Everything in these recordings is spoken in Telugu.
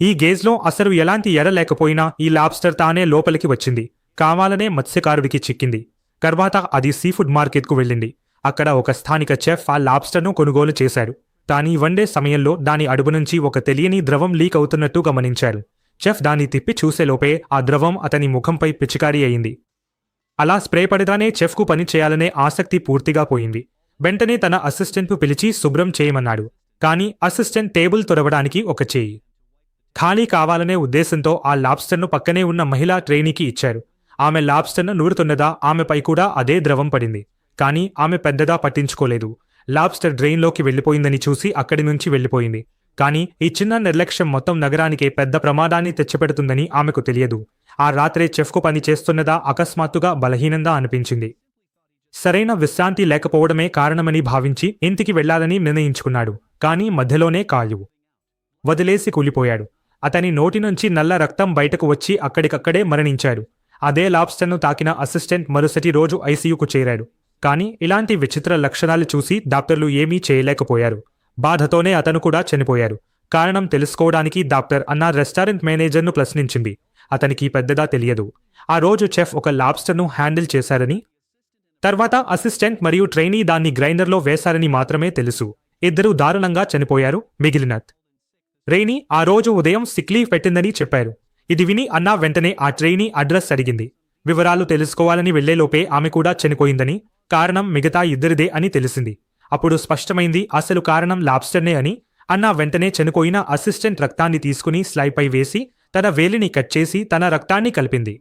ఈ గేజ్లో అసలు ఎలాంటి ఎర లేకపోయినా ఈ లాబ్స్టర్ తానే లోపలికి వచ్చింది. కావాలనే మత్స్యకారుడికి చిక్కింది. తర్వాత అది సీఫుడ్ మార్కెట్కు వెళ్ళింది. అక్కడ ఒక స్థానిక చెఫ్ ఆ లాబ్స్టర్ను కొనుగోలు చేశాడు. కానీ వండే సమయంలో దాని అడుగు నుంచి ఒక తెలియని ద్రవం లీక్ అవుతున్నట్టు గమనించారు. చెఫ్ దాన్ని తిప్పి చూసేలోపే ఆ ద్రవం అతని ముఖంపై పిచికారీ అయింది. అలా స్ప్రే పడగానే చెఫ్కు పని చేయాలనే ఆసక్తి పూర్తిగా పోయింది. వెంటనే తన అసిస్టెంట్ను పిలిచి శుభ్రం చేయమన్నాడు. కానీ అసిస్టెంట్ టేబుల్ తొడవడానికి ఒక చేయి ఖాళీ కావాలనే ఉద్దేశంతో ఆ లాబ్స్టర్ను పక్కనే ఉన్న మహిళా ట్రైనీకి ఇచ్చారు. ఆమె లాబ్స్టర్ను నూరుతున్నదా ఆమెపై కూడా అదే ద్రవం పడింది. కానీ ఆమె పెద్దగా పట్టించుకోలేదు. లాబ్స్టర్ డ్రెయిన్లోకి వెళ్లిపోయిందని చూసి అక్కడి నుంచి వెళ్లిపోయింది. కానీ ఈ చిన్న నిర్లక్ష్యం మొత్తం నగరానికే పెద్ద ప్రమాదాన్ని తెచ్చిపెడుతుందని ఆమెకు తెలియదు. ఆ రాత్రే చెఫ్కు పని చేస్తున్నదా అకస్మాత్తుగా బలహీనంగా అనిపించింది. సరైన విశ్రాంతి లేకపోవడమే కారణమని భావించి ఇంటికి వెళ్లాలని నిర్ణయించుకున్నాడు. కానీ మధ్యలోనే కాలు వదిలేసి కూలిపోయాడు. అతని నోటి నుంచి నల్ల రక్తం బయటకు వచ్చి అక్కడికక్కడే మరణించాడు. అదే లాబ్స్టర్ను తాకిన అసిస్టెంట్ మరుసటి రోజు ఐసీయూకు చేరాడు. కానీ ఇలాంటి విచిత్ర లక్షణాలు చూసి డాక్టర్లు ఏమీ చేయలేకపోయారు. బాధతోనే అతను కూడా చనిపోయారు. కారణం తెలుసుకోవడానికి డాక్టర్ అన్న రెస్టారెంట్ మేనేజర్ను ప్రశ్నించింది. అతనికి పెద్దగా తెలియదు. ఆ రోజు చెఫ్ ఒక లాబ్స్టర్ను హ్యాండిల్ చేశారని, తర్వాత అసిస్టెంట్ మరియు ట్రైనీ దాన్ని గ్రైండర్లో వేశారని మాత్రమే తెలుసు. ఇద్దరూ దారుణంగా చనిపోయారు. మిగిలిన ట్రైనీ ఆ రోజు ఉదయం సిక్ లీవ్ పెట్టిందని చెప్పారు. ఇది విని అన్నా వెంటనే ఆ ట్రైనీ అడ్రస్ అడిగింది. వివరాలు తెలుసుకోవాలని వెళ్లేలోపే ఆమె కూడా చనిపోయిందని, కారణం మిగతా ఇద్దరిదే అని తెలిసింది. అప్పుడు స్పష్టమైంది అసలు కారణం లాబ్స్టర్నే అని. అన్నా వెంటనే చనిపోయిన అసిస్టెంట్ రక్తాన్ని తీసుకుని స్లైడ్పై వేసి తన వేలిని కట్ చేసి తన రక్తాన్ని కలిపింది.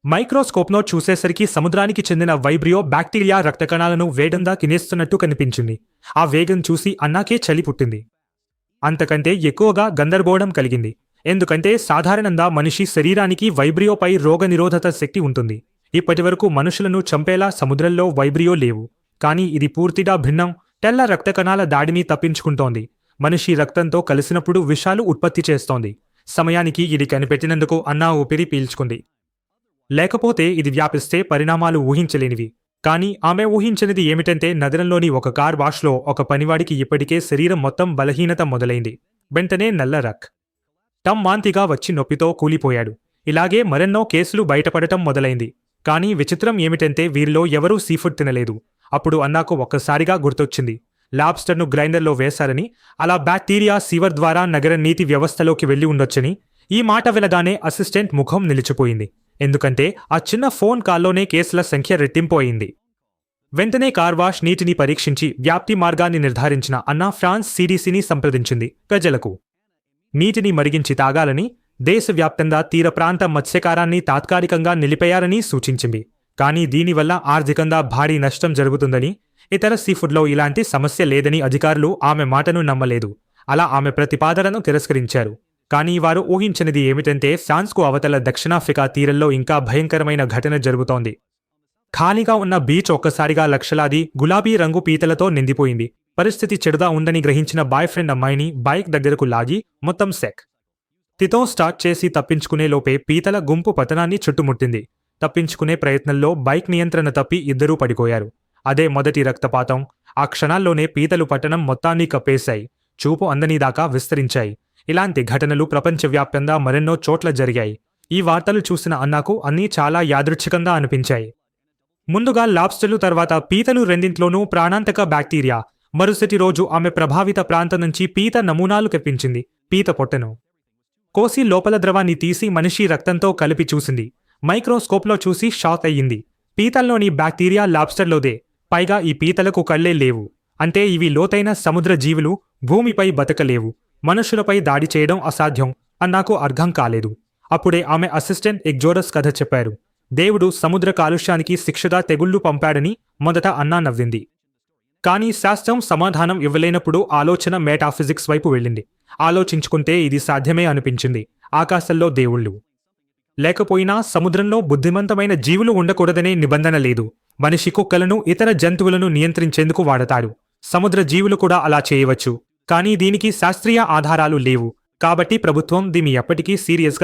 మైక్రోస్కోప్లో చూసేసరికి సముద్రానికి చెందిన వైబ్రియో బ్యాక్టీరియా రక్తకణాలను వేగంగా తినేస్తున్నట్టు కనిపించింది. ఆ వేగం చూసి అన్నాకే చలి పుట్టింది. అంతకంటే ఎక్కువగా గందరగోళం కలిగింది. ఎందుకంటే సాధారణంగా మనిషి శరీరానికి వైబ్రియోపై రోగనిరోధక శక్తి ఉంటుంది. ఇప్పటివరకు మనుషులను చంపేలా సముద్రంలో వైబ్రియో లేవు. కానీ ఇది పూర్తిగా భిన్నం. తెల్ల రక్తకణాల దాడిని తప్పించుకుంటోంది. మనిషి రక్తంతో కలిసినప్పుడు విషాలు ఉత్పత్తి చేస్తోంది. సమయానికి ఇది కనిపెట్టినందుకు అన్నా ఊపిరి పీల్చుకుంది. లేకపోతే ఇది వ్యాపిస్తే పరిణామాలు ఊహించలేనివి. కానీ ఆమె ఊహించనిది ఏమిటంటే నగరంలోని ఒక కార్ వాష్లో ఒక పనివాడికి ఇప్పటికే శరీరం మొత్తం బలహీనత మొదలైంది. వెంటనే నల్ల రక్తం వాంతిగా వచ్చి నొప్పితో కూలిపోయాడు. ఇలాగే మరెన్నో కేసులు బయటపడటం మొదలైంది. కానీ విచిత్రం ఏమిటంటే వీరిలో ఎవరూ సీఫుడ్ తినలేదు. అప్పుడు అన్నాకు ఒక్కసారిగా గుర్తొచ్చింది. లాబ్స్టర్ను గ్రైండర్లో వేశారని, అలా బ్యాక్టీరియా సీవర్ ద్వారా నగర నీటి వ్యవస్థలోకి వెళ్లి ఉండొచ్చని. ఈ మాట వినగానే అసిస్టెంట్ ముఖం నిలిచిపోయింది. ఎందుకంటే ఆ చిన్న ఫోన్ కాల్లోనే కేసుల సంఖ్య రెట్టింపు అయింది. వెంటనే కార్వాష్ నీటిని పరీక్షించి వ్యాప్తి మార్గాన్ని నిర్ధారించిన అన్నా ఫ్రాన్స్ సిడిసిని సంప్రదించింది. ప్రజలకు నీటిని మరిగించి తాగాలని, దేశవ్యాప్తంగా తీర ప్రాంత మత్స్యకారాన్ని తాత్కాలికంగా నిలిపేయాలని సూచించింది. కానీ దీనివల్ల ఆర్థికంగా భారీ నష్టం జరుగుతుందని, ఇతర సీఫుడ్లో ఇలాంటి సమస్య లేదని అధికారులు ఆమె మాటను నమ్మలేదు. అలా ఆమె ప్రతిపాదనను తిరస్కరించారు. కానీ వారు ఊహించనిది ఏమిటంటే ఫ్రాన్స్కు అవతల దక్షిణాఫ్రికా తీరంలో ఇంకా భయంకరమైన ఘటన జరుగుతోంది. ఖాళీగా ఉన్న బీచ్ ఒక్కసారిగా లక్షలాది గులాబీ రంగు పీతలతో నిండిపోయింది. పరిస్థితి చెడుగా ఉందని గ్రహించిన బాయ్ ఫ్రెండ్ అమ్మాయిని బైక్ దగ్గరకు లాగి మొత్తం తితో స్టార్ట్ చేసి తప్పించుకునే లోపే పీతల గుంపు పతనాన్ని చుట్టుముట్టింది. తప్పించుకునే ప్రయత్నంలో బైక్ నియంత్రణ తప్పి ఇద్దరూ పడిపోయారు. అదే మొదటి రక్తపాతం. ఆ క్షణాల్లోనే పీతలు పట్టణం మొత్తాన్ని కప్పేశాయి. చూపు అందనిదాకా విస్తరించాయి. ఇలాంటి ఘటనలు ప్రపంచవ్యాప్తంగా మరెన్నో చోట్ల జరిగాయి. ఈ వార్తలు చూసిన అన్నాకు అన్నీ చాలా యాదృచ్ఛికంగా అనిపించాయి. ముందుగా లాబ్స్టర్లు, తర్వాత పీతలు, రెండింట్లోనూ ప్రాణాంతక బ్యాక్టీరియా. మరుసటి రోజు ఆమె ప్రభావిత ప్రాంతం నుంచి పీత నమూనాలు తెప్పించింది. పీత పొట్టను కోసి లోపల ద్రవాన్ని తీసి మనిషి రక్తంతో కలిపి చూసింది. మైక్రోస్కోప్లో చూసి షాక్ అయ్యింది. పీతల్లోని బ్యాక్టీరియా లాబ్స్టర్లోదే. పైగా ఈ పీతలకు కళ్లే లేవు. అంటే ఇవి లోతైన సముద్ర జీవులు, భూమిపై బతకలేవు. మనుషులపై దాడి చేయడం అసాధ్యం. అన్నాకు అర్థం కాలేదు. అప్పుడే ఆమె అసిస్టెంట్ ఎగ్జోరస్ కథ చెప్పారు. దేవుడు సముద్ర కాలుష్యానికి శిక్షగా తెగుళ్లు పంపాడని. మొదట అన్నా నవ్వింది. కానీ శాస్త్రం సమాధానం ఇవ్వలేనప్పుడు ఆలోచన మెటాఫిజిక్స్ వైపు వెళ్ళింది. ఆలోచించుకుంటే ఇది సాధ్యమే అనిపించింది. ఆకాశంలో దేవుళ్ళు లేకపోయినా సముద్రంలో బుద్ధిమంతమైన జీవులు ఉండకూడదనే నిబంధన లేదు. మనిషి కుక్కలను, ఇతర జంతువులను నియంత్రించేందుకు వాడతాడు. సముద్ర జీవులు కూడా అలా చేయవచ్చు. కానీ దీనికి శాస్త్రీయ ఆధారాలు లేవు. కాబట్టి ప్రభుత్వం దీన్ని ఎప్పటికీ సీరియస్గా